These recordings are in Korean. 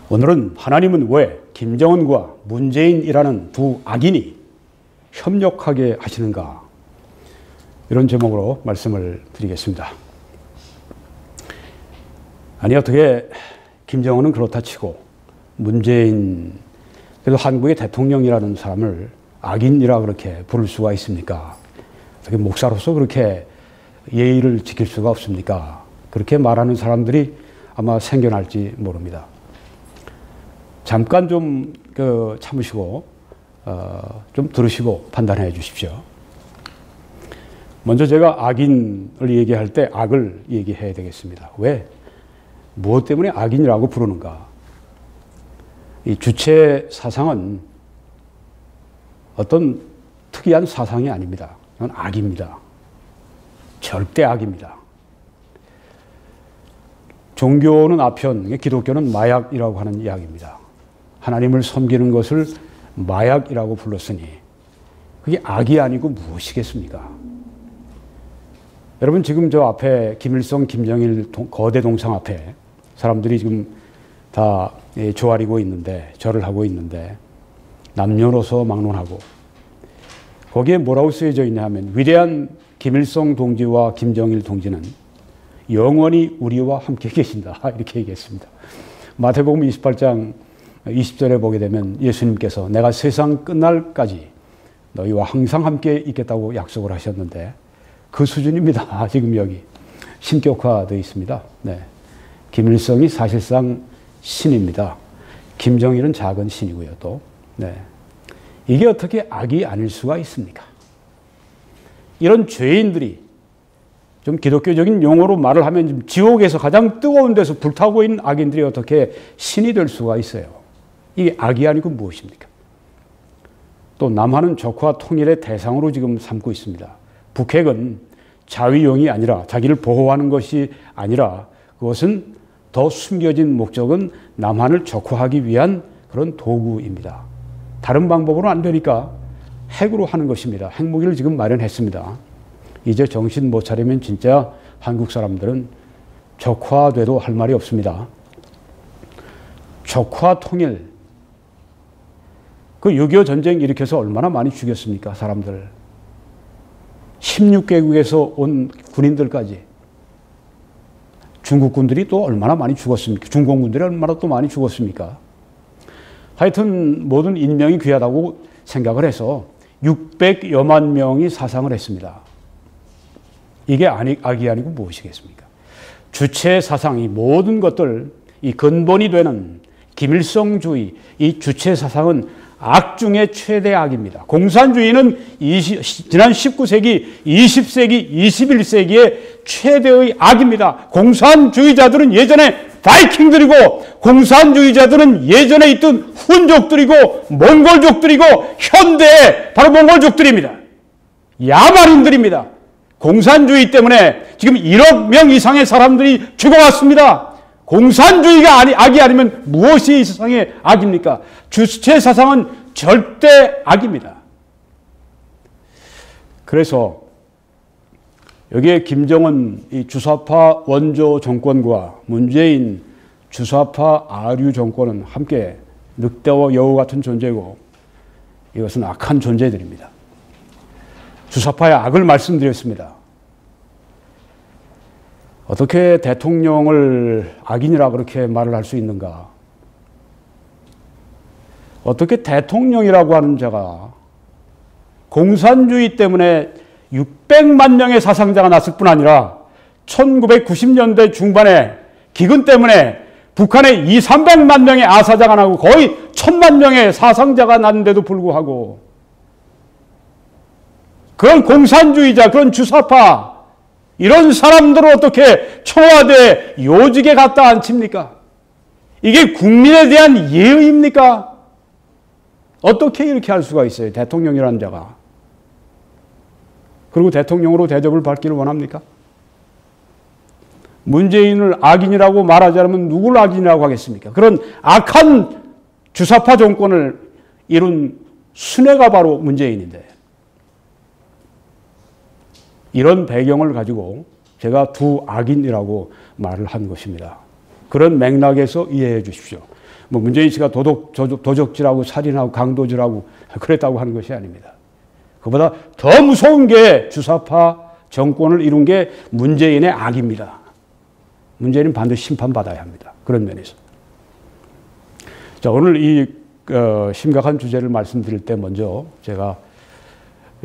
오늘은 하나님은 왜 김정은과 문재인이라는 두 악인이 협력하게 하시는가, 이런 제목으로 말씀을 드리겠습니다. 아니, 어떻게 김정은은 그렇다 치고 문재인, 그래도 한국의 대통령이라는 사람을 악인이라 그렇게 부를 수가 있습니까? 어떻게 목사로서 그렇게 예의를 지킬 수가 없습니까? 그렇게 말하는 사람들이 아마 생겨날지 모릅니다. 잠깐 좀 참으시고 좀 들으시고 판단해 주십시오. 먼저 제가 악인을 얘기할 때 악을 얘기해야 되겠습니다. 왜? 무엇 때문에 악인이라고 부르는가? 이 주체 사상은 어떤 특이한 사상이 아닙니다. 그건 악입니다. 절대 악입니다. 종교는 아편, 기독교는 마약이라고 하는 이야기입니다. 하나님을 섬기는 것을 마약이라고 불렀으니 그게 악이 아니고 무엇이겠습니까? 여러분, 지금 저 앞에 김일성, 김정일 거대 동상 앞에 사람들이 지금 다 조아리고 있는데, 절을 하고 있는데 남녀노소 막론하고 거기에 뭐라고 쓰여져 있냐 하면, 위대한 김일성 동지와 김정일 동지는 영원히 우리와 함께 계신다, 이렇게 얘기했습니다. 마태복음 28장 20절에 보게 되면 예수님께서 내가 세상 끝날까지 너희와 항상 함께 있겠다고 약속을 하셨는데 그 수준입니다. 지금 여기 신격화되어 있습니다. 네. 김일성이 사실상 신입니다. 김정일은 작은 신이고요. 또 네. 이게 어떻게 악이 아닐 수가 있습니까? 이런 죄인들이, 좀 기독교적인 용어로 말을 하면 지옥에서 가장 뜨거운 데서 불타고 있는 악인들이 어떻게 신이 될 수가 있어요? 이게 악이 아니고 무엇입니까? 또 남한은 적화 통일의 대상으로 지금 삼고 있습니다. 북핵은 자위용이 아니라, 자기를 보호하는 것이 아니라, 그것은 더 숨겨진 목적은 남한을 적화하기 위한 그런 도구입니다. 다른 방법으로 안 되니까 핵으로 하는 것입니다. 핵무기를 지금 마련했습니다. 이제 정신 못 차리면 진짜 한국 사람들은 적화돼도 할 말이 없습니다. 적화 통일, 그 6.25 전쟁 일으켜서 얼마나 많이 죽였습니까? 사람들. 16개국에서 온 군인들까지. 중국군들이 또 얼마나 많이 죽었습니까? 중공군들이 얼마나 또 많이 죽었습니까? 하여튼 모든 인명이 귀하다고 생각을 해서 600여만 명이 사상을 했습니다. 이게 악이 아니고 무엇이겠습니까? 주체 사상이 모든 것들, 이 근본이 되는 김일성주의, 이 주체 사상은 악 중에 최대 악입니다. 공산주의는 지난 19세기, 20세기, 21세기의 최대의 악입니다. 공산주의자들은 예전에 바이킹들이고, 공산주의자들은 예전에 있던 훈족들이고, 몽골족들이고, 현대의 바로 몽골족들입니다. 야만인들입니다. 공산주의 때문에 지금 1억 명 이상의 사람들이 죽어왔습니다. 공산주의가 악이 아니면 무엇이 이 세상의 악입니까? 주체 사상은 절대 악입니다. 그래서 여기에 김정은 이 주사파 원조 정권과 문재인 주사파 아류 정권은 함께 늑대와 여우 같은 존재고, 이것은 악한 존재들입니다. 주사파의 악을 말씀드렸습니다. 어떻게 대통령을 악인이라 그렇게 말을 할 수 있는가? 어떻게 대통령이라고 하는 자가 공산주의 때문에 600만 명의 사상자가 났을 뿐 아니라 1990년대 중반에 기근 때문에 북한에 200~300만 명의 아사자가 나고 거의 1000만 명의 사상자가 났는데도 불구하고 그런 공산주의자, 그런 주사파, 이런 사람들을 어떻게 청와대 요직에 갖다 앉힙니까? 이게 국민에 대한 예의입니까? 어떻게 이렇게 할 수가 있어요? 대통령이라는 자가. 그리고 대통령으로 대접을 받기를 원합니까? 문재인을 악인이라고 말하지 않으면 누구를 악인이라고 하겠습니까? 그런 악한 주사파 정권을 이룬 순회가 바로 문재인인데, 이런 배경을 가지고 제가 두 악인이라고 말을 한 것입니다. 그런 맥락에서 이해해 주십시오. 뭐 문재인 씨가 도적질하고 살인하고 강도질하고 그랬다고 하는 것이 아닙니다. 그보다 더 무서운 게 주사파 정권을 이룬 게 문재인의 악입니다. 문재인은 반드시 심판받아야 합니다. 그런 면에서. 자, 오늘 이 심각한 주제를 말씀드릴 때 먼저 제가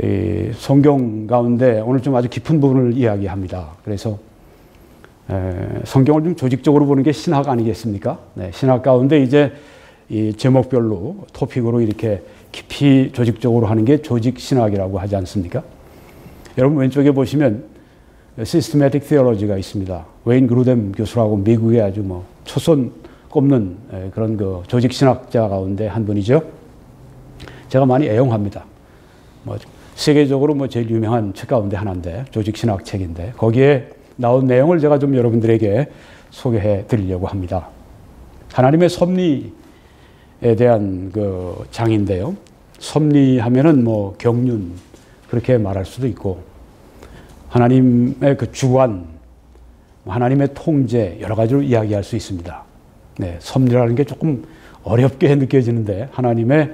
이 성경 가운데 오늘 좀 아주 깊은 부분을 이야기합니다. 그래서 성경을 좀 조직적으로 보는 게 신학 아니겠습니까? 네, 신학 가운데 이제 이 제목별로 토픽으로 이렇게 깊이 조직적으로 하는 게 조직 신학이라고 하지 않습니까? 여러분 왼쪽에 보시면 시스테매틱 티올로지가 있습니다. 웨인 그루뎀 교수라고 미국의 아주 뭐 초선 꼽는 그런 그 조직 신학자 가운데 한 분이죠. 제가 많이 애용합니다. 뭐 세계적으로 뭐 제일 유명한 책 가운데 하나인데 조직 신학 책인데 거기에 나온 내용을 제가 좀 여러분들에게 소개해 드리려고 합니다. 하나님의 섭리에 대한 그 장인데요. 섭리하면은 뭐 경륜 그렇게 말할 수도 있고 하나님의 그 주관, 하나님의 통제 여러 가지로 이야기할 수 있습니다. 네, 섭리라는 게 조금 어렵게 느껴지는데 하나님의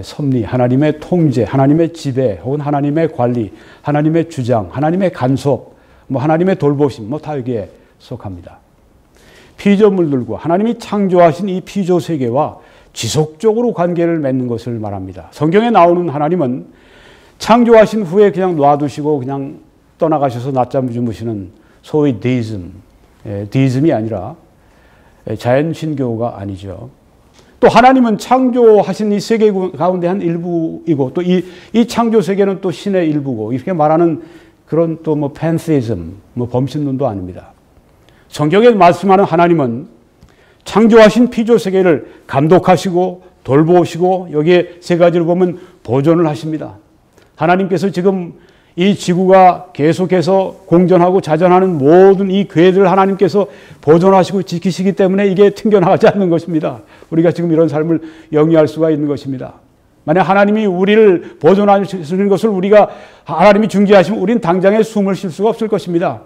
섭리, 하나님의 통제, 하나님의 지배, 혹은 하나님의 관리, 하나님의 주장, 하나님의 간섭, 뭐 하나님의 돌보심, 뭐 다 여기에 속합니다. 피조물들과 하나님이 창조하신 이 피조 세계와 지속적으로 관계를 맺는 것을 말합니다. 성경에 나오는 하나님은 창조하신 후에 그냥 놔두시고 그냥 떠나가셔서 낮잠 주무시는 소위 데이즘이 아니라 자연신교가 아니죠. 또 하나님은 창조하신 이 세계 가운데 한 일부이고 또 이 창조 세계는 또 신의 일부고 이렇게 말하는 그런 또 뭐 팬시즘, 뭐 범신론도 아닙니다. 성경에 말씀하는 하나님은 창조하신 피조 세계를 감독하시고 돌보시고 여기에 세 가지를 보면 보존을 하십니다. 하나님께서 지금 이 지구가 계속해서 공전하고 자전하는 모든 이 궤들을 하나님께서 보존하시고 지키시기 때문에 이게 튕겨나가지 않는 것입니다. 우리가 지금 이런 삶을 영위할 수가 있는 것입니다. 만약 하나님이 우리를 보존하시는 것을 우리가 하나님이 중지하시면 우리는 당장에 숨을 쉴 수가 없을 것입니다.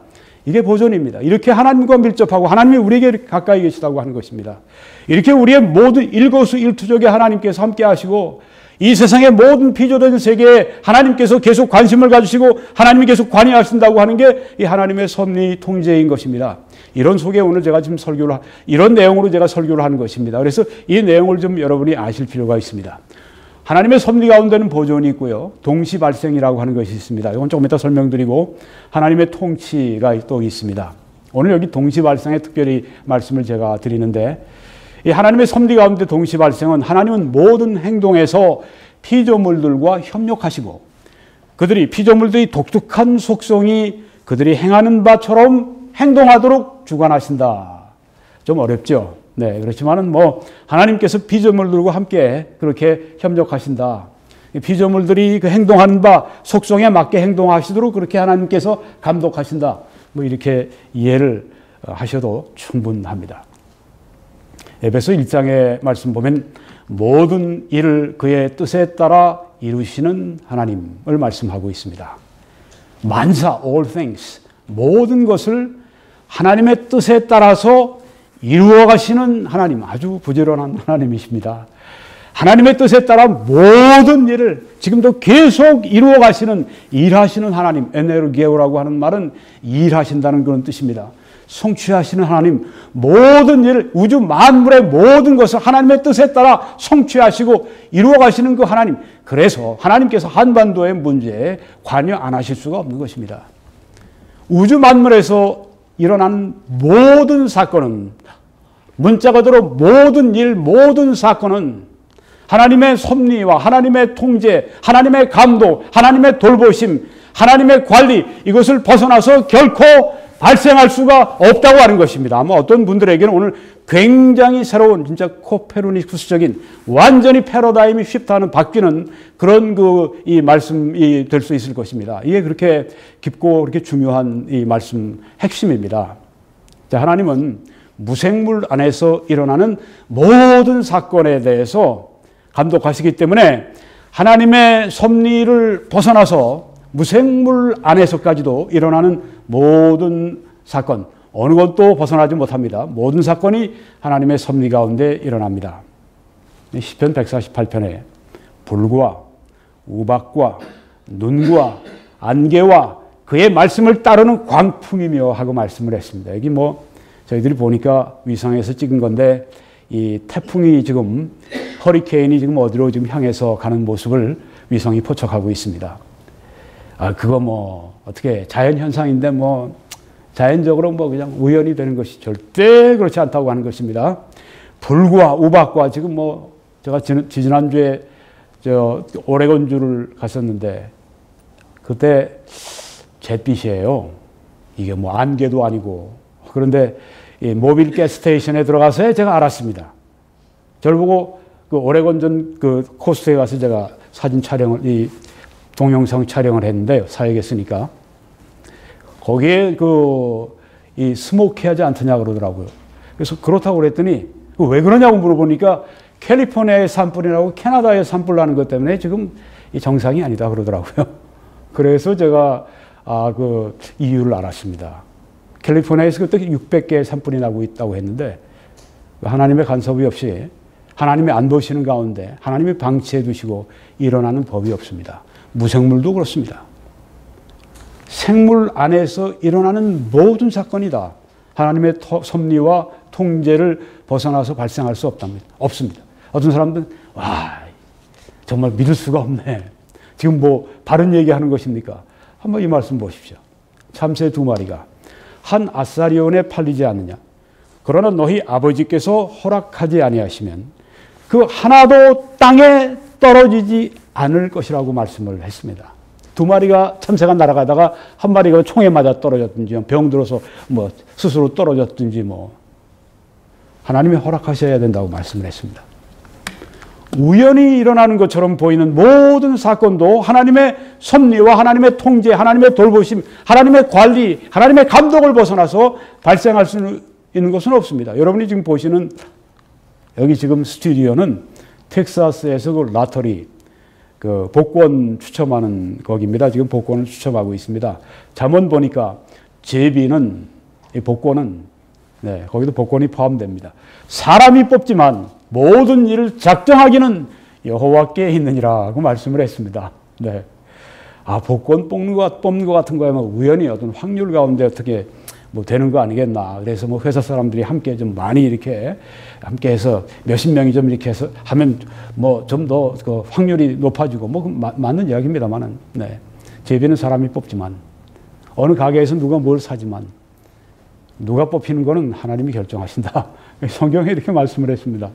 이게 보존입니다. 이렇게 하나님과 밀접하고 하나님이 우리에게 가까이 계시다고 하는 것입니다. 이렇게 우리의 모든 일거수일투족에 하나님께서 함께 하시고 이 세상의 모든 피조된 세계에 하나님께서 계속 관심을 가지시고 하나님이 계속 관여하신다고 하는 게 이 하나님의 섭리 통제인 것입니다. 이런 속에 오늘 제가 지금 이런 내용으로 제가 설교를 하는 것입니다. 그래서 이 내용을 좀 여러분이 아실 필요가 있습니다. 하나님의 섭리 가운데는 보존이 있고요. 동시 발생이라고 하는 것이 있습니다. 이건 조금 이따 설명드리고 하나님의 통치가 또 있습니다. 오늘 여기 동시 발생에 특별히 말씀을 제가 드리는데 이 하나님의 섭리 가운데 동시 발생은 하나님은 모든 행동에서 피조물들과 협력하시고 그들이 피조물들이 독특한 속성이 그들이 행하는 바처럼 행동하도록 주관하신다. 좀 어렵죠. 네, 그렇지만은 뭐 하나님께서 피조물들과 함께 그렇게 협력하신다. 피조물들이 그 행동하는 바 속성에 맞게 행동하시도록 그렇게 하나님께서 감독하신다. 뭐 이렇게 이해를 하셔도 충분합니다. 에베소 1장의 말씀 보면 모든 일을 그의 뜻에 따라 이루시는 하나님을 말씀하고 있습니다. 만사, all things, 모든 것을 하나님의 뜻에 따라서 이루어 가시는 하나님, 아주 부지런한 하나님이십니다. 하나님의 뜻에 따라 모든 일을 지금도 계속 이루어 가시는 일하시는 하나님, 에네르게오라고 하는 말은 일하신다는 그런 뜻입니다. 성취하시는 하나님, 모든 일, 우주 만물의 모든 것을 하나님의 뜻에 따라 성취하시고 이루어 가시는 그 하나님. 그래서 하나님께서 한반도의 문제에 관여 안 하실 수가 없는 것입니다. 우주 만물에서 일어나는 모든 사건은, 문자 그대로 모든 일, 모든 사건은 하나님의 섭리와 하나님의 통제, 하나님의 감독, 하나님의 돌보심, 하나님의 관리, 이것을 벗어나서 결코 발생할 수가 없다고 하는 것입니다. 아마 어떤 분들에게는 오늘 굉장히 새로운 진짜 코페르니쿠스적인 완전히 패러다임이 휘프트하는 바뀌는 그런 이 말씀이 될 수 있을 것입니다. 이게 그렇게 깊고 그렇게 중요한 이 말씀 핵심입니다. 자, 하나님은 무생물 안에서 일어나는 모든 사건에 대해서 감독하시기 때문에 하나님의 섭리를 벗어나서 무생물 안에서까지도 일어나는 모든 사건, 어느 것도 벗어나지 못합니다. 모든 사건이 하나님의 섭리 가운데 일어납니다. 시편 148편에 불과 우박과 눈과 안개와 그의 말씀을 따르는 광풍이며 하고 말씀을 했습니다. 여기 저희들이 보니까 위성에서 찍은 건데 이 태풍이 지금 허리케인이 지금 어디로 지금 향해서 가는 모습을 위성이 포착하고 있습니다. 그거 어떻게 자연 현상인데 자연적으로 그냥 우연이 되는 것이 절대 그렇지 않다고 하는 것입니다. 불과 우박과 지금 제가 지난주에 오레곤주를 갔었는데 그때 잿빛이에요. 이게 안개도 아니고. 그런데 이 모빌 가스스테이션에 들어가서 제가 알았습니다. 저를 보고 그 오레곤전 그 코스트에 가서 제가 사진 촬영을, 동영상 촬영을 했는데 사역에 쓰니까 거기에 이 스모키하지 않더냐 그러더라고요. 그래서 그렇다고 그랬더니 왜 그러냐고 물어보니까 캘리포니아의 산불이라고 캐나다의 산불 나는 것 때문에 지금 이 정상이 아니다 그러더라고요. 그래서 제가 그 이유를 알았습니다. 캘리포니아에서 그때 600개의 산불이 나고 있다고 했는데 하나님의 간섭이 없이 하나님이 안 보시는 가운데 하나님이 방치해 두시고 일어나는 법이 없습니다. 무생물도 그렇습니다. 생물 안에서 일어나는 모든 사건이다. 하나님의 섭리와 통제를 벗어나서 발생할 수 없습니다. 어떤 사람들은 정말 믿을 수가 없네. 지금 바른 얘기하는 것입니까? 한번 이 말씀 보십시오. 참새 2마리가 한 아사리온에 팔리지 않느냐. 그러나 너희 아버지께서 허락하지 아니하시면 그 하나도 땅에 떨어지지 않을 것이라고 말씀을 했습니다. 2마리가 참새가 날아가다가 한 마리가 총에 맞아 떨어졌든지 병들어서 스스로 떨어졌든지 하나님이 허락하셔야 된다고 말씀을 했습니다. 우연히 일어나는 것처럼 보이는 모든 사건도 하나님의 섭리와 하나님의 통제, 하나님의 돌보심, 하나님의 관리, 하나님의 감독을 벗어나서 발생할 수 있는 것은 없습니다. 여러분이 지금 보시는 여기 지금 스튜디오는 텍사스에서 그 라터리, 그 복권 추첨하는 거기입니다. 지금 복권을 추첨하고 있습니다. 잠언 보니까 제비는, 이 복권은, 거기도 복권이 포함됩니다. 사람이 뽑지만 모든 일을 작정하기는 여호와께 있느니라고 말씀을 했습니다. 복권 뽑는 것 같은 거야 우연히 어떤 확률 가운데 어떻게 되는 거 아니겠나. 그래서 회사 사람들이 함께 좀 많이 이렇게 함께 해서 몇십 명이 좀 이렇게 해서 하면 좀 더 그 확률이 높아지고 맞는 이야기입니다만은 제비는 사람이 뽑지만 어느 가게에서 누가 뭘 사지만 누가 뽑히는 거는 하나님이 결정하신다. 성경에 이렇게 말씀을 했습니다.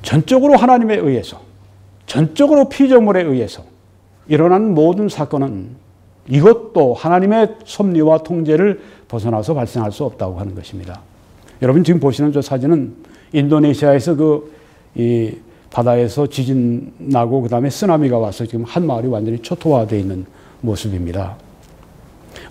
전적으로 하나님에 의해서, 전적으로 피조물에 의해서 일어나는 모든 사건은 이것도 하나님의 섭리와 통제를 벗어나서 발생할 수 없다고 하는 것입니다. 여러분 지금 보시는 저 사진은 인도네시아에서 이 바다에서 지진 나고 그 다음에 쓰나미가 와서 지금 한 마을이 완전히 초토화되어 있는 모습입니다.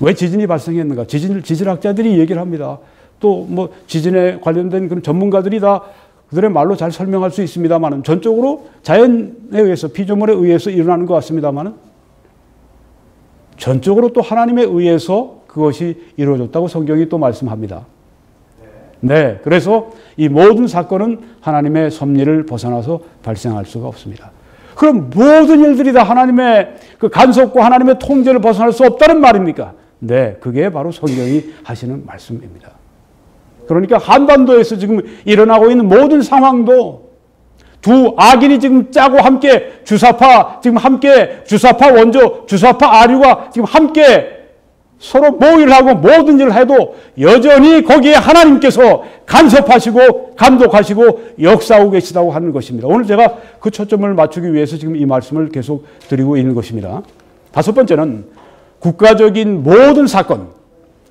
왜 지진이 발생했는가? 지질학자들이 얘기를 합니다. 또 지진에 관련된 그런 전문가들이 다 그들의 말로 잘 설명할 수 있습니다만은 전적으로 자연에 의해서 피조물에 의해서 일어나는 것 같습니다만은 전적으로 또 하나님에 의해서 그것이 이루어졌다고 성경이 또 말씀합니다. 그래서 이 모든 사건은 하나님의 섭리를 벗어나서 발생할 수가 없습니다. 그럼 모든 일들이 다 하나님의 그 간섭과 하나님의 통제를 벗어날 수 없다는 말입니까? 그게 바로 성경이 하시는 말씀입니다. 그러니까 한반도에서 지금 일어나고 있는 모든 상황도 두 악인이 지금 짜고 함께 주사파 원조, 주사파 아류가 지금 함께 서로 모의를 하고 모든 일을 해도 여전히 거기에 하나님께서 간섭하시고 감독하시고 역사하고 계시다고 하는 것입니다. 오늘 제가 그 초점을 맞추기 위해서 지금 이 말씀을 계속 드리고 있는 것입니다. 5번째는 국가적인 모든 사건,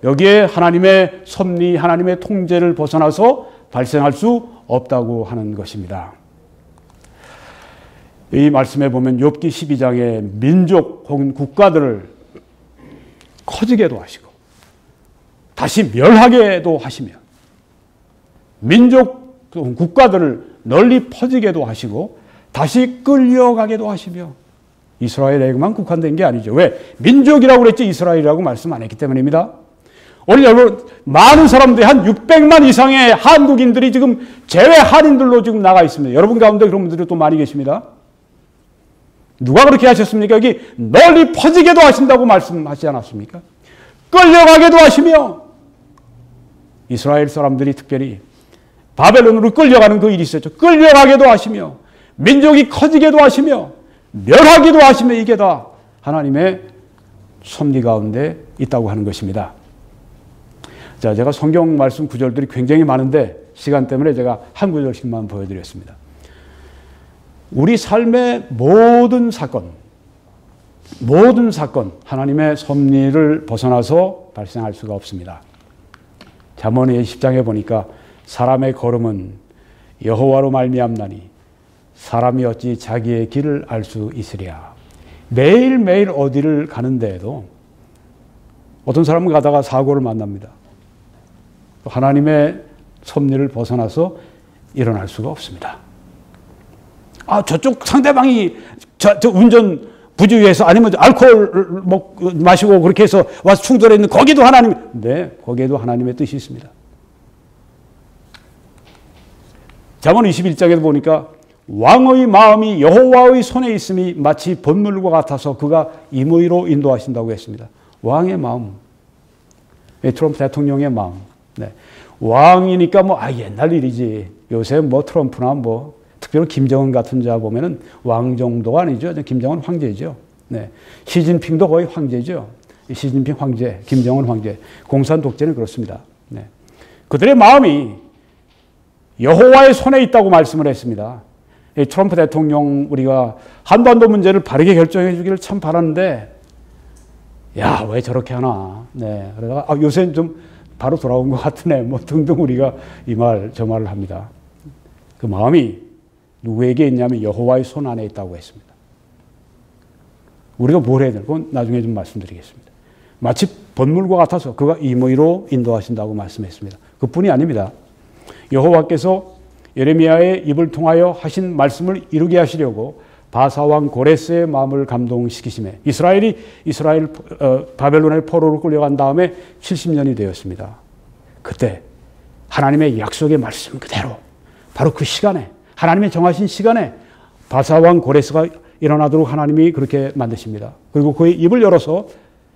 여기에 하나님의 섭리, 하나님의 통제를 벗어나서 발생할 수 없다고 하는 것입니다. 이 말씀에 보면 욥기 12장에 민족 혹은 국가들을 커지게도 하시고 다시 멸하게도 하시며 민족 국가들을 널리 퍼지게도 하시고 다시 끌려가게도 하시며 이스라엘에게만 국한된 게 아니죠. 왜? 민족이라고 그랬지 이스라엘이라고 말씀 안 했기 때문입니다. 오늘 여러분 많은 사람들이 한 600만 이상의 한국인들이 지금 재외 한인들로 지금 나가 있습니다. 여러분 가운데 그런 분들이 또 많이 계십니다. 누가 그렇게 하셨습니까? 여기 널리 퍼지게도 하신다고 말씀하시지 않았습니까? 끌려가게도 하시며 이스라엘 사람들이 특별히 바벨론으로 끌려가는 그 일이 있었죠. 끌려가게도 하시며 민족이 커지게도 하시며 멸하기도 하시며 이게 다 하나님의 섭리 가운데 있다고 하는 것입니다. 자, 제가 성경 말씀 구절들이 굉장히 많은데 시간 때문에 제가 한 구절씩만 보여드렸습니다. 우리 삶의 모든 사건 하나님의 섭리를 벗어나서 발생할 수가 없습니다. 잠언의 10장에 보니까 사람의 걸음은 여호와로 말미암나니 사람이 어찌 자기의 길을 알 수 있으랴. 매일매일 어디를 가는데에도 어떤 사람은 가다가 사고를 만납니다. 하나님의 섭리를 벗어나서 일어날 수가 없습니다. 저쪽 상대방이 저 운전 부주의해서 아니면 알코올 마시고 그렇게 해서 와서 충돌했는데 거기도 하나님, 네, 거기에도 하나님의 뜻이 있습니다. 잠언 21장에도 보니까 왕의 마음이 여호와의 손에 있음이 마치 번물과 같아서 그가 임의로 인도하신다고 했습니다. 왕의 마음, 트럼프 대통령의 마음. 네. 왕이니까 옛날 일이지. 요새 트럼프나 특별히 김정은 같은 자 보면은 왕 정도가 아니죠. 김정은 황제죠. 네. 시진핑도 거의 황제죠. 시진핑 황제, 김정은 황제. 공산 독재는 그렇습니다. 네. 그들의 마음이 여호와의 손에 있다고 말씀을 했습니다. 트럼프 대통령 우리가 한반도 문제를 바르게 결정해 주기를 참 바랐는데 야, 왜 저렇게 하나. 네. 그러다가 요새 좀 바로 돌아온 것 같으네. 등등 우리가 이 말, 저 말을 합니다. 그 마음이 누구에게 있냐면 여호와의 손 안에 있다고 했습니다. 우리가 뭘 해야 되는 건 나중에 좀 말씀드리겠습니다. 마치 번물과 같아서 그가 임의로 인도하신다고 말씀했습니다. 그뿐이 아닙니다. 여호와께서 예레미야의 입을 통하여 하신 말씀을 이루게 하시려고 바사왕 고레스의 마음을 감동시키심에 이스라엘 바벨론의 포로로 끌려간 다음에 70년이 되었습니다. 그때 하나님의 약속의 말씀 그대로 바로 그 시간에 하나님의 정하신 시간에 바사왕 고레스가 일어나도록 하나님이 그렇게 만드십니다. 그리고 그의 입을 열어서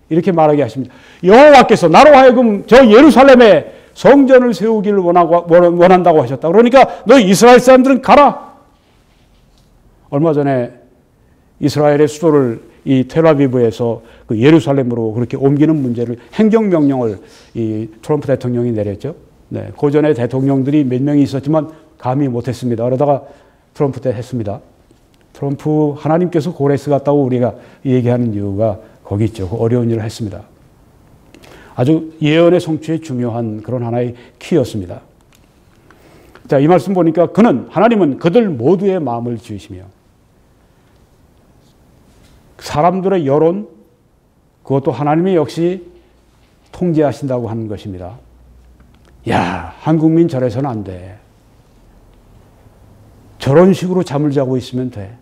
이렇게 말하게 하십니다. 여호와께서 나로 하여금 저 예루살렘에 성전을 세우기를 원한다고 하셨다. 그러니까 너희 이스라엘 사람들은 가라. 얼마 전에 이스라엘의 수도를 이 텔아비브에서 그 예루살렘으로 그렇게 옮기는 문제를 행정명령을 이 트럼프 대통령이 내렸죠. 네, 그 전에 대통령들이 몇 명이 있었지만 감히 못했습니다. 그러다가 트럼프 때 했습니다. 트럼프 하나님께서 고레스 같다고 우리가 얘기하는 이유가 거기 있죠. 그 어려운 일을 했습니다. 아주 예언의 성취에 중요한 그런 하나의 키였습니다. 자, 이 말씀 보니까 하나님은 그들 모두의 마음을 지으시며 사람들의 여론, 그것도 하나님이 역시 통제하신다고 하는 것입니다. 야, 한국민 저래서는 안 돼. 저런 식으로 잠을 자고 있으면 돼.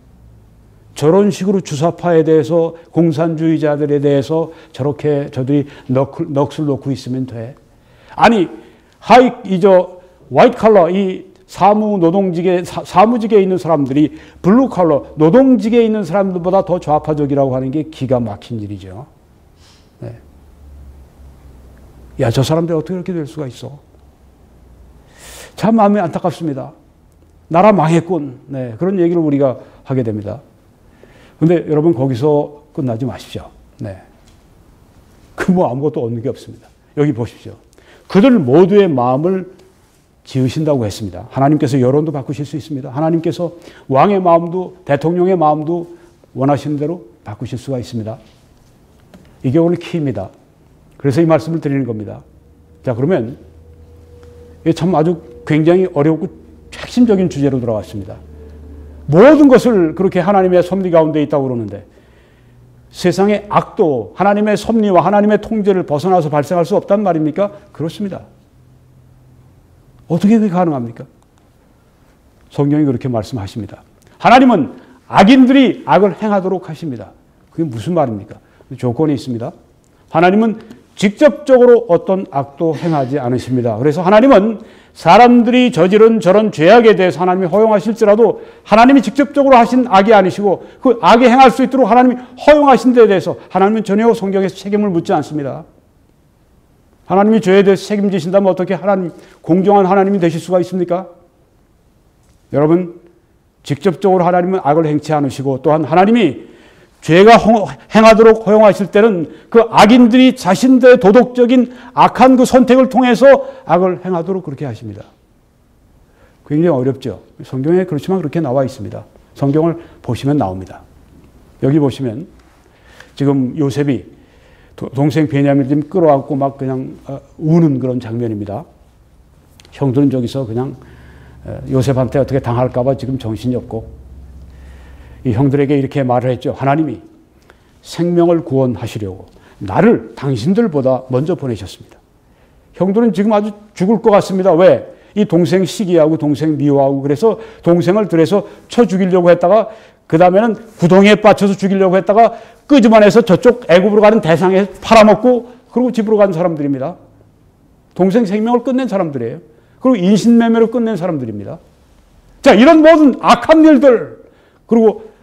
저런 식으로 주사파에 대해서 공산주의자들에 대해서 저렇게 저들이 넋을 놓고 있으면 돼. 아니, 화이트 칼러, 이 사무직에 있는 사람들이 블루 칼러, 노동직에 있는 사람들보다 더 좌파적이라고 하는 게 기가 막힌 일이죠. 네. 야, 저 사람들 어떻게 그렇게 될 수가 있어? 참 마음이 안타깝습니다. 나라 망했군. 네, 그런 얘기를 우리가 하게 됩니다. 근데 여러분 거기서 끝나지 마십시오. 네. 아무것도 얻는 게 없습니다. 여기 보십시오. 그들 모두의 마음을 지으신다고 했습니다. 하나님께서 여론도 바꾸실 수 있습니다. 하나님께서 왕의 마음도 대통령의 마음도 원하시는 대로 바꾸실 수가 있습니다. 이게 오늘 키입니다. 그래서 이 말씀을 드리는 겁니다. 자, 그러면 이게 참 아주 굉장히 어렵고 핵심적인 주제로 들어왔습니다. 모든 것을 그렇게 하나님의 섭리 가운데 있다고 그러는데 세상의 악도 하나님의 섭리와 하나님의 통제를 벗어나서 발생할 수 없단 말입니까? 그렇습니다. 어떻게 그게 가능합니까? 성경이 그렇게 말씀하십니다. 하나님은 악인들이 악을 행하도록 하십니다. 그게 무슨 말입니까? 조건이 있습니다. 하나님은 직접적으로 어떤 악도 행하지 않으십니다. 그래서 하나님은 사람들이 저지른 저런 죄악에 대해서 하나님이 허용하실지라도 하나님이 직접적으로 하신 악이 아니시고 그 악이 행할 수 있도록 하나님이 허용하신 데에 대해서 하나님은 전혀 성경에서 책임을 묻지 않습니다. 하나님이 죄에 대해서 책임지신다면 어떻게 공정한 하나님이 되실 수가 있습니까? 여러분, 직접적으로 하나님은 악을 행치 않으시고 또한 하나님이 죄가 행하도록 허용하실 때는 그 악인들이 자신들의 도덕적인 악한 그 선택을 통해서 악을 행하도록 그렇게 하십니다. 굉장히 어렵죠. 성경에 그렇지만 그렇게 나와 있습니다. 성경을 보시면 나옵니다. 여기 보시면 지금 요셉이 동생 베냐민을 좀 끌어안고 막 그냥 우는 그런 장면입니다. 형들은 저기서 그냥 요셉한테 어떻게 당할까 봐 지금 정신이 없고 이 형들에게 이렇게 말을 했죠. 하나님이 생명을 구원하시려고 나를 당신들보다 먼저 보내셨습니다. 형들은 지금 아주 죽을 것 같습니다. 왜? 이 동생 시기하고 동생 미워하고 그래서 동생을 들여서 쳐 죽이려고 했다가 그 다음에는 구덩이에 빠쳐서 죽이려고 했다가 끄집어내서 저쪽 애굽으로 가는 대상에 팔아먹고 그리고 집으로 간 사람들입니다. 동생 생명을 끝낸 사람들이에요. 그리고 인신매매로 끝낸 사람들입니다. 자, 이런 모든 악한 일들 그리고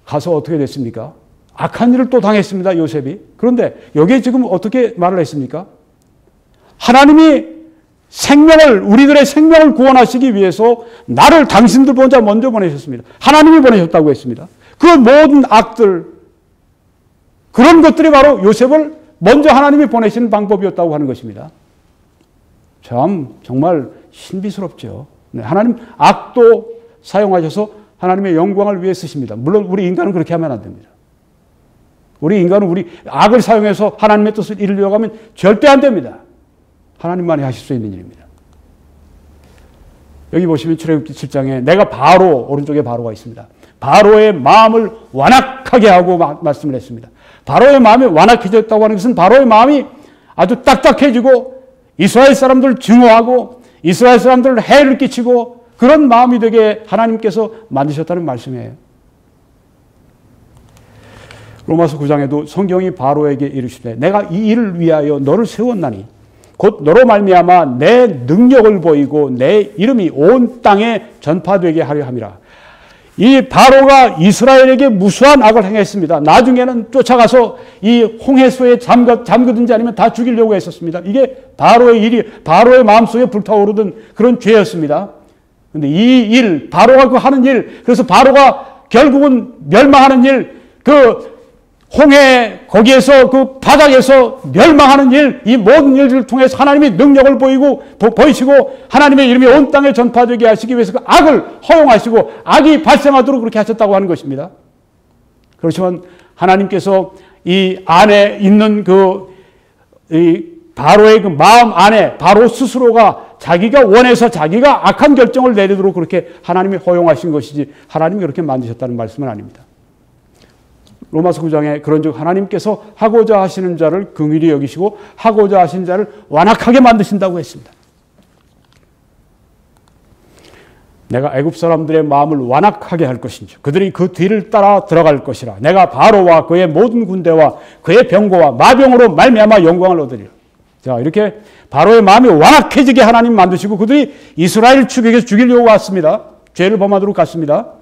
가서 어떻게 됐습니까? 악한 일을 또 당했습니다. 요셉이. 그런데 여기에 지금 어떻게 말을 했습니까? 하나님이 우리들의 생명을 구원하시기 위해서 나를 당신들보다 먼저 보내셨습니다. 하나님이 보내셨다고 했습니다. 그 모든 악들, 그런 것들이 바로 요셉을 먼저 하나님이 보내시는 방법이었다고 하는 것입니다. 참 정말 신비스럽죠. 네, 하나님 악도 사용하셔서 하나님의 영광을 위해 쓰십니다. 물론 우리 인간은 그렇게 하면 안 됩니다. 우리 인간은 악을 사용해서 하나님의 뜻을 이루려고 하면 절대 안 됩니다. 하나님만이 하실 수 있는 일입니다. 여기 보시면 출애굽기 7장에 내가 오른쪽에 바로가 있습니다. 바로의 마음을 완악하게 하고 말씀을 했습니다. 바로의 마음이 완악해졌다고 하는 것은 바로의 마음이 아주 딱딱해지고 이스라엘 사람들을 증오하고 이스라엘 사람들을 해를 끼치고 그런 마음이 되게 하나님께서 만드셨다는 말씀이에요. 로마서 9장에도 성경이 바로에게 이르시되 내가 이 일을 위하여 너를 세웠나니 곧 너로 말미암아 내 능력을 보이고 내 이름이 온 땅에 전파되게 하려 함이라. 이 바로가 이스라엘에게 무수한 악을 행했습니다. 나중에는 쫓아가서 이 홍해소에 잠그든지 아니면 다 죽이려고 했었습니다. 이게 바로의 마음속에 불타오르던 그런 죄였습니다. 근데 이 일, 바로가 그 하는 일, 그래서 바로가 결국은 멸망하는 일, 그 홍해 거기에서 그 바닥에서 멸망하는 일, 이 모든 일들을 통해서 하나님이 능력을 보이시고 하나님의 이름이 온 땅에 전파되게 하시기 위해서 그 악을 허용하시고 악이 발생하도록 그렇게 하셨다고 하는 것입니다. 그렇지만 하나님께서 이 안에 있는 바로의 그 마음 안에 바로 스스로가 자기가 원해서 자기가 악한 결정을 내리도록 그렇게 하나님이 허용하신 것이지 하나님이 그렇게 만드셨다는 말씀은 아닙니다. 로마서 9장에 그런즉 하나님께서 하고자 하시는 자를 긍휼히 여기시고 하고자 하신 자를 완악하게 만드신다고 했습니다. 내가 애굽 사람들의 마음을 완악하게 할 것인지 그들이 그 뒤를 따라 들어갈 것이라. 내가 바로와 그의 모든 군대와 그의 병거와 마병으로 말미암아 영광을 얻으리라. 자, 이렇게 바로의 마음이 완악해지게 하나님 만드시고 그들이 이스라엘을 죽이려고 왔습니다. 죄를 범하도록 갔습니다.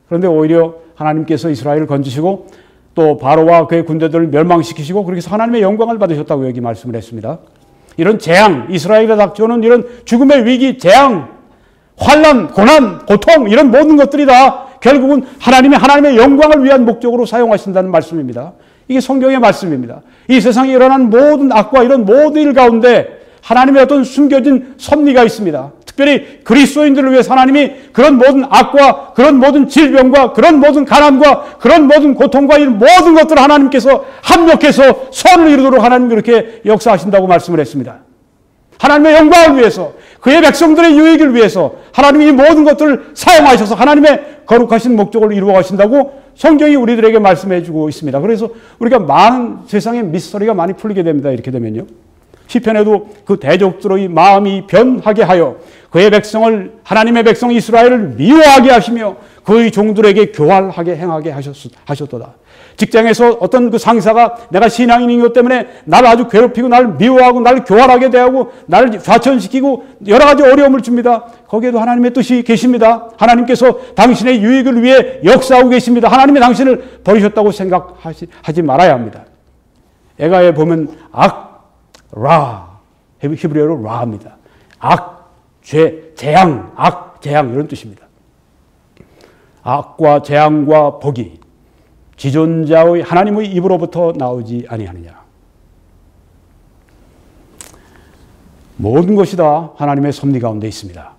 그런데 오히려 하나님께서 이스라엘을 건지시고 또 바로와 그의 군대들을 멸망시키시고 그렇게 해서 하나님의 영광을 받으셨다고 여기 말씀을 했습니다. 이런 재앙, 이스라엘에 닥쳐오는 이런 죽음의 위기, 재앙, 환난, 고난, 고통 이런 모든 것들이 다 결국은 하나님의 영광을 위한 목적으로 사용하신다는 말씀입니다. 이게 성경의 말씀입니다. 이 세상에 일어난 모든 악과 이런 모든 일 가운데 하나님의 어떤 숨겨진 섭리가 있습니다. 특별히 그리스도인들을 위해서 하나님이 그런 모든 악과 그런 모든 질병과 그런 모든 가난과 그런 모든 고통과 이런 모든 것들을 하나님께서 합력해서 선을 이루도록 하나님이 그렇게 역사하신다고 말씀을 했습니다. 하나님의 영광을 위해서 그의 백성들의 유익을 위해서 하나님이 이 모든 것들을 사용하셔서 하나님의 거룩하신 목적을 이루어 가신다고 성경이 우리들에게 말씀해 주고 있습니다. 그래서 우리가 많은 세상의 미스터리가 많이 풀리게 됩니다. 이렇게 되면요. 시편에도 그 대적들의 마음이 변하게 하여 그의 백성을, 하나님의 백성 이스라엘을 미워하게 하시며 그의 종들에게 교활하게 행하게 하셨도다. 직장에서 어떤 그 상사가 내가 신앙인인 것 때문에 나를 아주 괴롭히고 나를 미워하고 나를 교활하게 대하고 나를 좌천시키고 여러 가지 어려움을 줍니다. 거기에도 하나님의 뜻이 계십니다. 하나님께서 당신의 유익을 위해 역사하고 계십니다. 하나님이 당신을 버리셨다고 생각하지 말아야 합니다. 에가에 보면 라, 히브리어로 라입니다. 재앙, 재앙 이런 뜻입니다. 악과 재앙과 복이 지존자의 하나님의 입으로부터 나오지 아니하느냐. 모든 것이 다 하나님의 섭리 가운데 있습니다.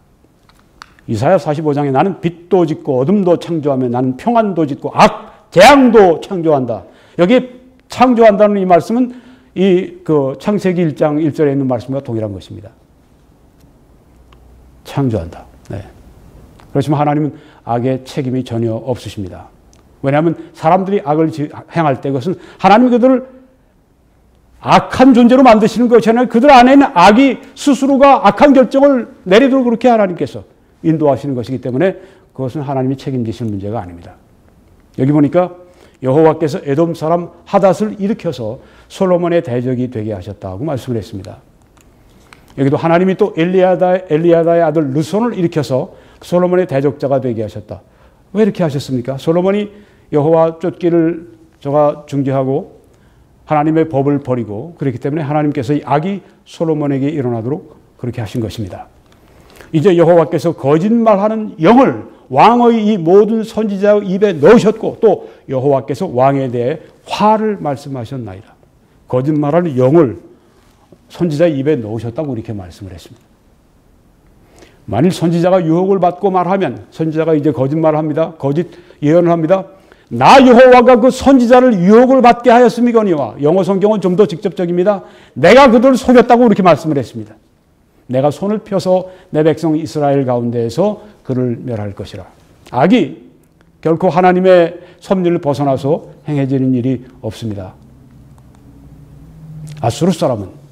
이사야 45장에 나는 빛도 짓고 어둠도 창조하며 나는 평안도 짓고 재앙도 창조한다. 여기 창조한다는 이 말씀은 창세기 1장 1절에 있는 말씀과 동일한 것입니다. 창조한다. 네. 그렇지만 하나님은 악의 책임이 전혀 없으십니다. 왜냐하면 사람들이 악을 행할 때 그것은 하나님이 그들을 악한 존재로 만드시는 것이 아니라 그들 안에 있는 악이 스스로가 악한 결정을 내리도록 그렇게 하나님께서 인도하시는 것이기 때문에 그것은 하나님이 책임지실 문제가 아닙니다. 여기 보니까 여호와께서 에돔 사람 하닷을 일으켜서 솔로몬의 대적이 되게 하셨다고 말씀을 했습니다. 여기도 하나님이 또 엘리야다의 아들 르손을 일으켜서 솔로몬의 대적자가 되게 하셨다. 왜 이렇게 하셨습니까? 솔로몬이 여호와 쫓기를 중지하고 하나님의 법을 버리고 그렇기 때문에 하나님께서 이 악이 솔로몬에게 일어나도록 그렇게 하신 것입니다. 이제 여호와께서 거짓말하는 영을 왕의 이 모든 선지자의 입에 넣으셨고 또 여호와께서 왕에 대해 화를 말씀하셨나이다. 거짓말하는 영을 선지자의 입에 넣으셨다고 이렇게 말씀을 했습니다. 만일 선지자가 유혹을 받고 말하면 선지자가 이제 거짓말을 합니다. 거짓 예언을 합니다. 나 여호와가 그 선지자를 유혹을 받게 하였음이거니와 영어 성경은 좀 더 직접적입니다. 내가 그들을 속였다고 이렇게 말씀을 했습니다. 내가 손을 펴서 내 백성 이스라엘 가운데에서 그를 멸할 것이라. 악이 결코 하나님의 섭리를 벗어나서 행해지는 일이 없습니다. 아수르 사람은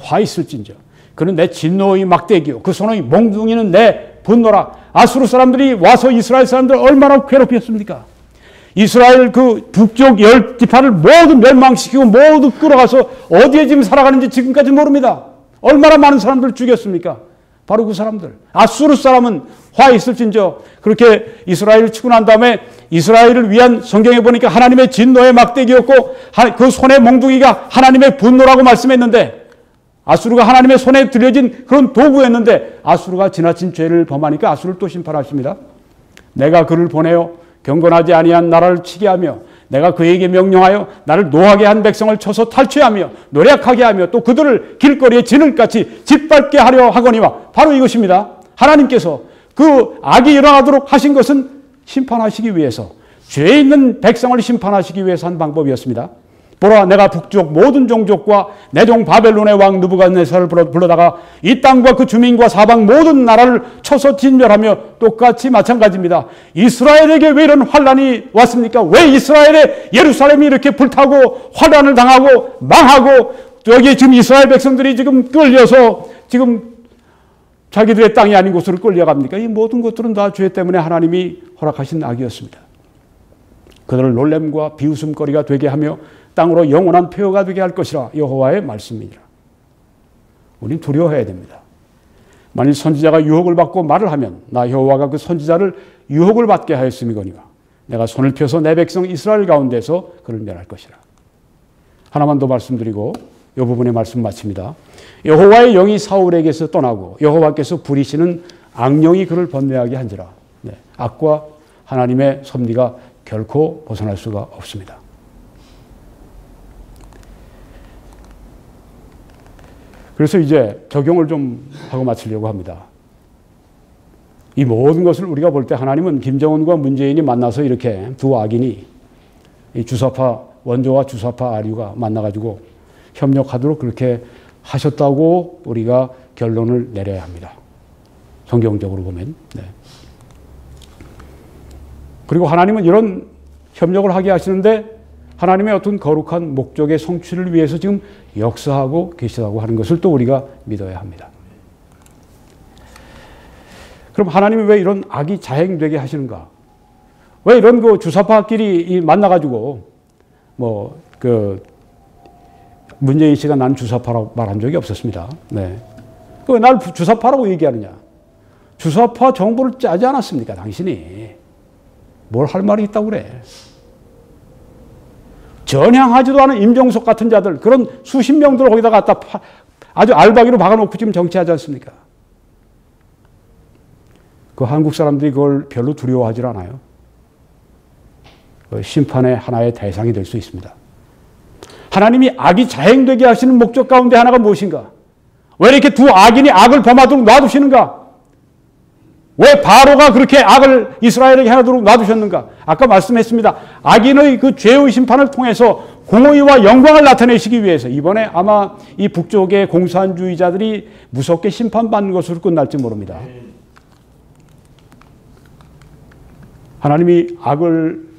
화 있을진저 그는 내 진노의 막대기요 그 손의 몽둥이는 내 분노라. 아수르 사람들이 와서 이스라엘 사람들을 얼마나 괴롭혔습니까? 이스라엘 그 북쪽 10지파를 모두 멸망시키고 모두 끌어가서 어디에 지금 살아가는지 지금까지 모릅니다. 얼마나 많은 사람들을 죽였습니까? 바로 그 사람들. 아수르 사람은 화 있을진저 그렇게 이스라엘을 치고 난 다음에 이스라엘을 위한 성경에 보니까 하나님의 진노의 막대기였고 그 손의 몽둥이가 하나님의 분노라고 말씀했는데 아수르가 하나님의 손에 들려진 그런 도구였는데 아수르가 지나친 죄를 범하니까 아수르를 또 심판하십니다. 내가 그를 보내어 경건하지 아니한 나라를 치게 하며 내가 그에게 명령하여 나를 노하게 한 백성을 쳐서 탈취하며 노략하게 하며 또 그들을 길거리에 진흙같이 짓밟게 하려 하거니와 바로 이것입니다. 하나님께서 그 악이 일어나도록 하신 것은 심판하시기 위해서 죄 있는 백성을 심판하시기 위해서 한 방법이었습니다. 보라 내가 북쪽 모든 종족과 내 종 바벨론의 왕 느부갓네살을 불러다가 이 땅과 그 주민과 사방 모든 나라를 쳐서 진멸하며 똑같이 마찬가지입니다. 이스라엘에게 왜 이런 환란이 왔습니까? 왜 이스라엘의 예루살렘이 이렇게 불타고 환란을 당하고 망하고 여기 지금 이스라엘 백성들이 지금 끌려서 지금 자기들의 땅이 아닌 곳으로 끌려갑니까? 이 모든 것들은 다 죄 때문에 하나님이 허락하신 악이었습니다. 그들을 놀램과 비웃음거리가 되게 하며 땅으로 영원한 폐허가 되게 할 것이라 여호와의 말씀이니라. 우린 두려워해야 됩니다. 만일 선지자가 유혹을 받고 말을 하면 나 여호와가 그 선지자를 유혹을 받게 하였음이거니와 내가 손을 펴서 내 백성 이스라엘 가운데서 그를 멸할 것이라. 하나만 더 말씀드리고 이 부분의 말씀 마칩니다. 여호와의 영이 사울에게서 떠나고 여호와께서 부리시는 악령이 그를 번뇌하게 한지라. 네, 악과 하나님의 섭리가 결코 벗어날 수가 없습니다. 그래서 이제 적용을 좀 하고 마치려고 합니다. 이 모든 것을 우리가 볼 때 하나님은 김정은과 문재인이 만나서 이렇게 두 악인이 이 주사파 원조와 주사파 아류가 만나가지고 협력하도록 그렇게 하셨다고 우리가 결론을 내려야 합니다. 성경적으로 보면. 네. 그리고 하나님은 이런 협력을 하게 하시는데 하나님의 어떤 거룩한 목적의 성취를 위해서 지금 역사하고 계시다고 하는 것을 또 우리가 믿어야 합니다. 그럼 하나님이 왜 이런 악이 자행되게 하시는가? 왜 이런 그 주사파끼리 만나가지고 문재인 씨가 난 주사파라고 말한 적이 없었습니다. 네. 왜 날 주사파라고 얘기하느냐? 주사파 정부를 짜지 않았습니까? 당신이. 뭘 할 말이 있다고 그래? 전향하지도 않은 임종석 같은 자들, 그런 수십 명들을 거기다 갖다 아주 알박이로 박아놓고 지금 정치하지 않습니까? 그 한국 사람들이 그걸 별로 두려워하지 않아요. 그 심판의 하나의 대상이 될 수 있습니다. 하나님이 악이 자행되게 하시는 목적 가운데 하나가 무엇인가? 왜 이렇게 두 악인이 악을 범하도록 놔두시는가? 왜 바로가 그렇게 악을 이스라엘에게 해하도록 놔두셨는가? 아까 말씀했습니다. 악인의 그 죄의 심판을 통해서 공의와 영광을 나타내시기 위해서 이번에 아마 이 북쪽의 공산주의자들이 무섭게 심판받는 것으로 끝날지 모릅니다. 하나님이 악을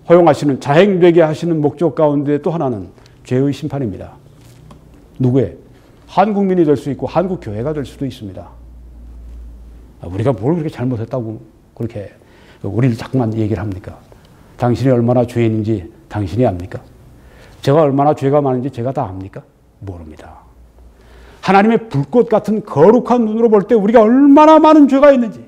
허용하시는, 자행되게 하시는 목적 가운데 또 하나는 죄의 심판입니다. 누구의? 한국민이 될 수 있고 한국교회가 될 수도 있습니다. 우리가 뭘 그렇게 잘못했다고 그렇게 우리를 자꾸만 얘기를 합니까? 당신이 얼마나 죄인인지 당신이 압니까? 제가 얼마나 죄가 많은지 제가 다 압니까? 모릅니다. 하나님의 불꽃 같은 거룩한 눈으로 볼 때 우리가 얼마나 많은 죄가 있는지,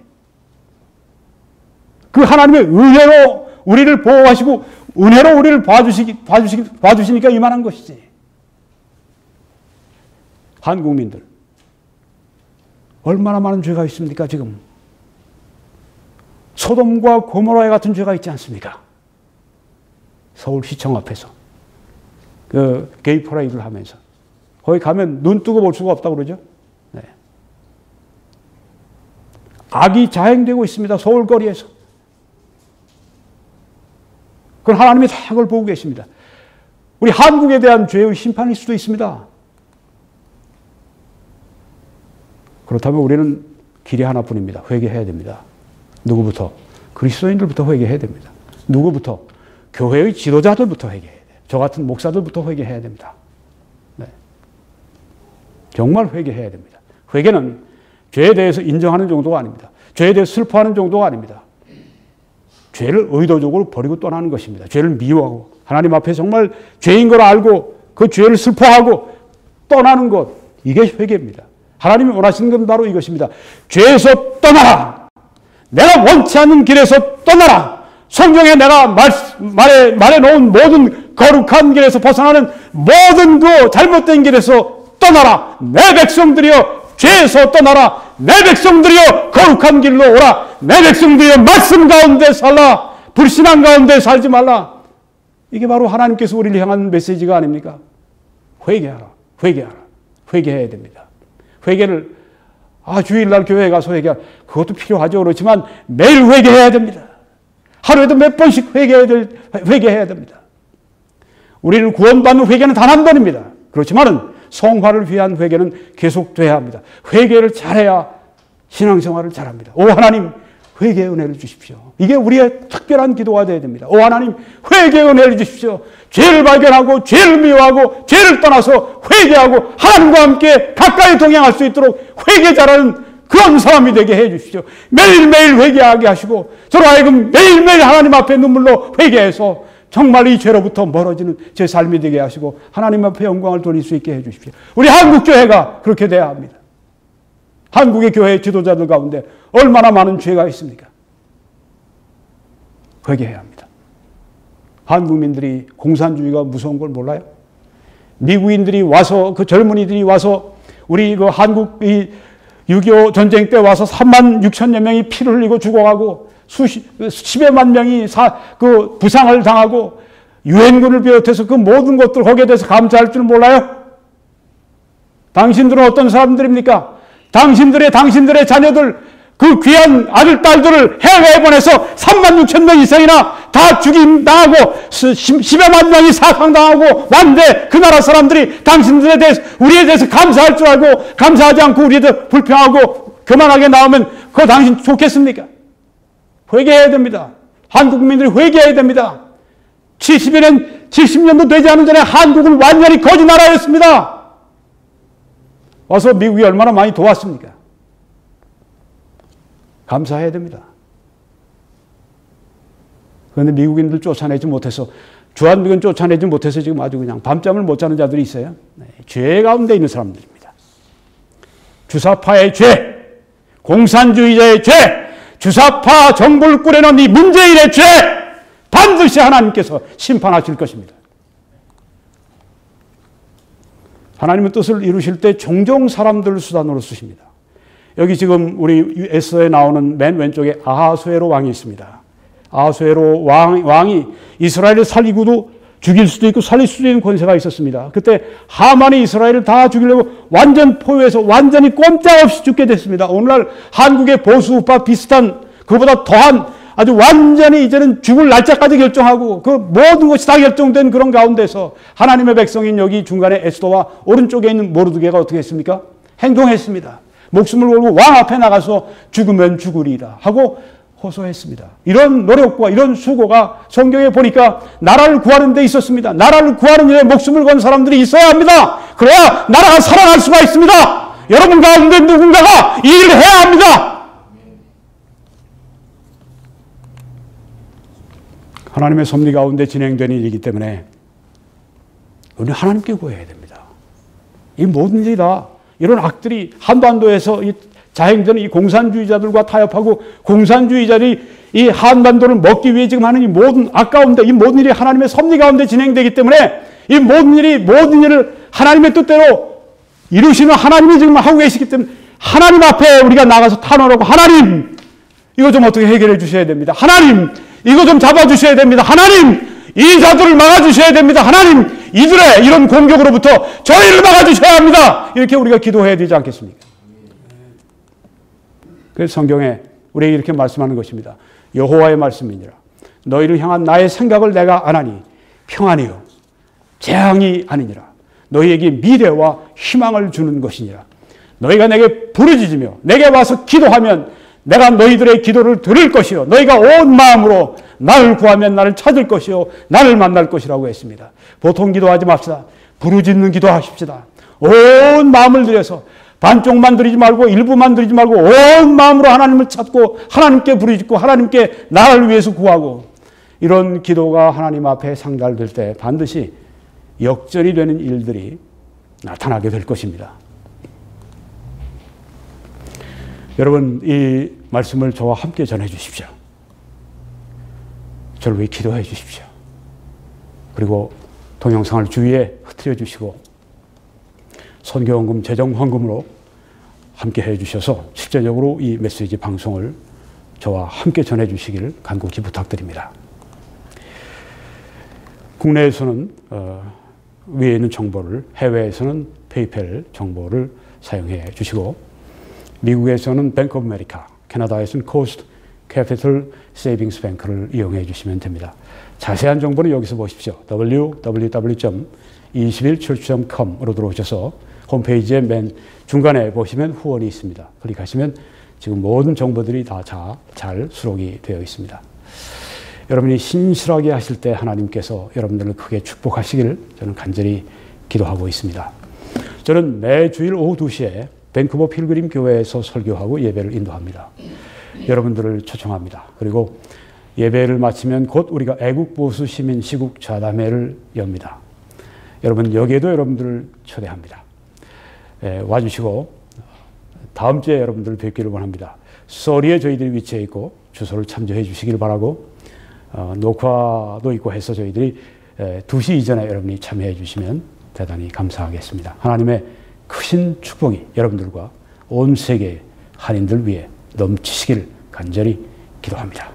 그 하나님의 은혜로 우리를 보호하시고 은혜로 우리를 봐주시니까 이만한 것이지. 한국민들 얼마나 많은 죄가 있습니까? 지금 소돔과 고모라에 같은 죄가 있지 않습니까? 서울시청 앞에서 그 게이 퍼레이드를 하면서 거기 가면 눈 뜨고 볼 수가 없다고 그러죠. 네. 악이 자행되고 있습니다. 서울거리에서. 그건 하나님이 다 그걸 보고 계십니다. 우리 한국에 대한 죄의 심판일 수도 있습니다. 그렇다면 우리는 길이 하나뿐입니다. 회개해야 됩니다. 누구부터? 그리스도인들부터 회개해야 됩니다. 누구부터? 교회의 지도자들부터 회개해야 돼요. 저 같은 목사들부터 회개해야 됩니다. 네. 정말 회개해야 됩니다. 회개는 죄에 대해서 인정하는 정도가 아닙니다. 죄에 대해서 슬퍼하는 정도가 아닙니다. 죄를 의도적으로 버리고 떠나는 것입니다. 죄를 미워하고 하나님 앞에 정말 죄인 걸 알고 그 죄를 슬퍼하고 떠나는 것, 이게 회개입니다. 하나님이 원하시는 건 바로 이것입니다. 죄에서 떠나라. 내가 원치 않는 길에서 떠나라. 성경에 내가 말해놓은 모든 거룩한 길에서 벗어나는 모든 그 잘못된 길에서 떠나라. 내 백성들이여 죄에서 떠나라. 내 백성들이여 거룩한 길로 오라. 내 백성들이여 말씀 가운데 살라. 불신앙 가운데 살지 말라. 이게 바로 하나님께서 우리를 향한 메시지가 아닙니까? 회개하라. 회개하라. 회개해야 됩니다. 회개를 주일날 교회에 가서 그것도 필요하죠. 그렇지만 매일 회개해야 됩니다. 하루에도 몇 번씩 회개해야 됩니다. 우리는 구원받는 회개는 단 한 번입니다. 그렇지만은 성화를 위한 회개는 계속돼야 합니다. 회개를 잘해야 신앙생활을 잘합니다. 오 하나님, 회개의 은혜를 주십시오. 이게 우리의 특별한 기도가 되어야 됩니다. 오 하나님, 회개의 은혜를 주십시오. 죄를 발견하고 죄를 미워하고 죄를 떠나서 회개하고 하나님과 함께 가까이 동행할 수 있도록 회개 잘하는 그런 사람이 되게 해 주십시오. 매일매일 회개하게 하시고 저로 하여금 매일매일 하나님 앞에 눈물로 회개해서 정말 이 죄로부터 멀어지는 제 삶이 되게 하시고 하나님 앞에 영광을 돌릴 수 있게 해 주십시오. 우리 한국교회가 그렇게 돼야 합니다. 한국의 교회 지도자들 가운데 얼마나 많은 죄가 있습니까? 회개해야 합니다. 한국민들이 공산주의가 무서운 걸 몰라요? 미국인들이 와서, 그 젊은이들이 와서 우리 그 한국 6.25 전쟁 때 와서 3만 6천여 명이 피를 흘리고 죽어가고 십여만 명이 부상을 당하고 유엔군을 비롯해서 그 모든 것들 거기에 대해서 감사할 줄 몰라요? 당신들은 어떤 사람들입니까? 당신들의 자녀들, 그 귀한 아들, 딸들을 해외에 보내서 3만 6천 명 이상이나 다 죽임당하고 10여만 명이 사상당하고 왔는데 그 나라 사람들이 당신들에 대해서, 우리에 대해서 감사할 줄 알고 감사하지 않고 우리들 불평하고 교만하게 나오면 그거 당신 좋겠습니까? 회개해야 됩니다. 한국 국민들이 회개해야 됩니다. 70년도 되지 않은 전에 한국은 완전히 거지 나라였습니다. 와서 미국이 얼마나 많이 도왔습니까? 감사해야 됩니다. 그런데 미국인들 쫓아내지 못해서, 주한미군 쫓아내지 못해서 지금 아주 그냥 밤잠을 못 자는 자들이 있어요. 네, 죄 가운데 있는 사람들입니다. 주사파의 죄, 공산주의자의 죄, 주사파 정부를 꾸려놓은 이 문재인의 죄, 반드시 하나님께서 심판하실 것입니다. 하나님은 뜻을 이루실 때 종종 사람들을 수단으로 쓰십니다. 여기 지금 우리 에스더에 나오는 맨 왼쪽에 아하수에로 왕이 있습니다. 아하수에로 왕이 이스라엘을 살리고도 죽일 수도 있고 살릴 수도 있는 권세가 있었습니다. 그때 하만이 이스라엘을 다 죽이려고 완전 포위해서 완전히 꼼짝없이 죽게 됐습니다. 오늘날 한국의 보수우파 비슷한 그보다 더한 아주 완전히 이제는 죽을 날짜까지 결정하고 그 모든 것이 다 결정된 그런 가운데서 하나님의 백성인 여기 중간에 에스더와 오른쪽에 있는 모르드게가 어떻게 했습니까? 행동했습니다. 목숨을 걸고 왕 앞에 나가서 죽으면 죽으리라 하고 호소했습니다. 이런 노력과 이런 수고가 성경에 보니까 나라를 구하는 데 있었습니다. 나라를 구하는 일에 목숨을 건 사람들이 있어야 합니다. 그래야 나라가 살아날 수가 있습니다. 여러분 가운데 누군가가 이 일을 해야 합니다. 하나님의 섭리 가운데 진행되는 일이기 때문에 우리는 하나님께 구해야 됩니다. 이 모든 일이 다 이런 악들이 한반도에서 이 자행되는 이 공산주의자들과 타협하고 공산주의자들이 이 한반도를 먹기 위해 지금 하는 이 모든 악 가운데 이 모든 일이 하나님의 섭리 가운데 진행되기 때문에 이 모든 일을 하나님의 뜻대로 이루시는 하나님이 지금 하고 계시기 때문에 하나님 앞에 우리가 나가서 탄원하고 하나님 이거 좀 어떻게 해결해 주셔야 됩니다. 하나님 이거 좀 잡아주셔야 됩니다. 하나님 이 자들을 막아주셔야 됩니다. 하나님 이들의 이런 공격으로부터 저희를 막아주셔야 합니다. 이렇게 우리가 기도해야 되지 않겠습니까? 그래서 성경에 우리에게 이렇게 말씀하는 것입니다. 여호와의 말씀이니라. 너희를 향한 나의 생각을 내가 아나니 평안이요 재앙이 아니니라. 너희에게 미래와 희망을 주는 것이니라. 너희가 내게 부르짖으며 내게 와서 기도하면 내가 너희들의 기도를 들을 것이요 너희가 온 마음으로 나를 구하면 나를 찾을 것이요 나를 만날 것이라고 했습니다. 보통 기도하지 맙시다. 부르짖는 기도하십시다. 온 마음을 들여서 반쪽만 드리지 말고 일부만 드리지 말고 온 마음으로 하나님을 찾고 하나님께 부르짖고 하나님께 나를 위해서 구하고 이런 기도가 하나님 앞에 상달될 때 반드시 역전이 되는 일들이 나타나게 될 것입니다. 여러분 이 말씀을 저와 함께 전해 주십시오. 저를 위해 기도해 주십시오. 그리고 동영상을 주위에 흩트려 주시고 선교헌금 재정헌금으로 함께 해 주셔서 실제적으로 이 메시지 방송을 저와 함께 전해 주시기를 간곡히 부탁드립니다. 국내에서는 위에 있는 정보를 해외에서는 페이펠 정보를 사용해 주시고 미국에서는 뱅크 오브 아메리카, 캐나다에서는 코스트 캐피털 세이빙스 뱅크를 이용해 주시면 됩니다. 자세한 정보는 여기서 보십시오. www.21church.com으로 들어오셔서 홈페이지의 맨 중간에 보시면 후원이 있습니다. 클릭하시면 지금 모든 정보들이 다 잘 수록이 되어 있습니다. 여러분이 신실하게 하실 때 하나님께서 여러분들을 크게 축복하시기를 저는 간절히 기도하고 있습니다. 저는 매주일 오후 2시에 밴쿠버 필그림 교회에서 설교하고 예배를 인도합니다. 여러분들을 초청합니다. 그리고 예배를 마치면 곧 우리가 애국보수 시민 시국 좌담회를 엽니다. 여러분 여기에도 여러분들을 초대합니다. 와주시고 다음 주에 여러분들을 뵙기를 원합니다. 서리에 저희들이 위치해 있고 주소를 참조해 주시길 바라고 녹화도 있고 해서 저희들이 2시 이전에 여러분이 참여해 주시면 대단히 감사하겠습니다. 하나님의 크신 축복이 여러분들과 온 세계 한인들 위해 넘치시길 간절히 기도합니다.